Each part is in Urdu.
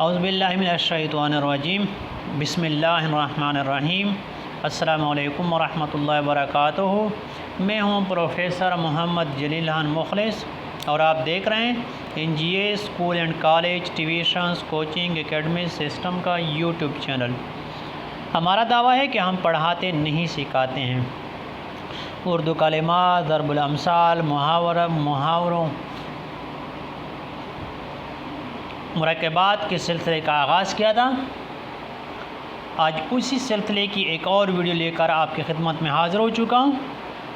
اعوذ باللہ من الشیطان الرجیم بسم اللہ الرحمن الرحیم السلام علیکم ورحمۃ اللہ وبرکاتہ۔ میں ہوں پروفیسر محمد جلیل خان مخلص اور آپ دیکھ رہے ہیں N G A school and college tuitions coaching academy system کا یوٹیوب چینل۔ ہمارا دعویٰ ہے کہ ہم پڑھاتے نہیں سکھاتے ہیں۔ اردو کلمات، ضرب الامثال، محاوروں، مرکبات کے سلسلے کا آغاز کیا تھا۔ آج اسی سلسلے کی ایک اور ویڈیو لے کر آپ کی خدمت میں حاضر ہو چکا ہوں۔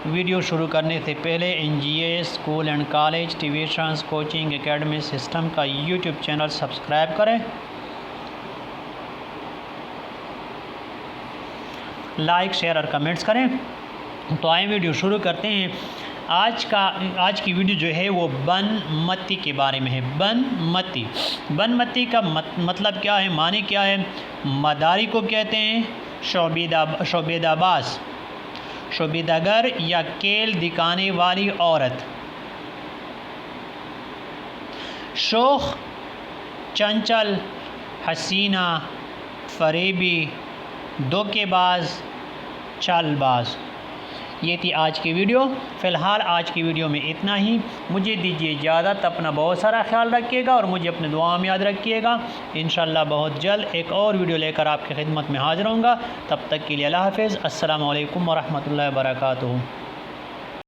ویڈیو شروع کرنے سے پہلے N G A school and college tuitions coaching academy system کا یوٹیوب چینل سبسکرائب کریں، لائک، شیئر اور کمنٹس کریں۔ تو آئیں ویڈیو شروع کرتے ہیں۔ آج کی ویڈیو جو ہے وہ بن متی کے بارے میں ہے۔ بن متی کا مطلب کیا ہے، معنی کیا ہے؟ مداری کو کہتے ہیں شوریدہ باز، شوریدہ گر یا کیل دکھانے والی عورت۔ شوخ، چنچل، حسینہ، فریبی، دھوکے باز، چال باز۔ یہ تھی آج کی ویڈیو۔ فی الحال آج کی ویڈیو میں اتنا ہی۔ مجھے دیجیے اجازت، اپنا بہت سارا خیال رکھیے گا اور مجھے اپنے دعا میں یاد رکھیے گا۔ انشاءاللہ بہت جلد ایک اور ویڈیو لے کر آپ کی خدمت میں حاضر ہوں گا۔ تب تک کے لیے اللہ حافظ۔ السلام علیکم ورحمۃ اللہ وبرکاتہ۔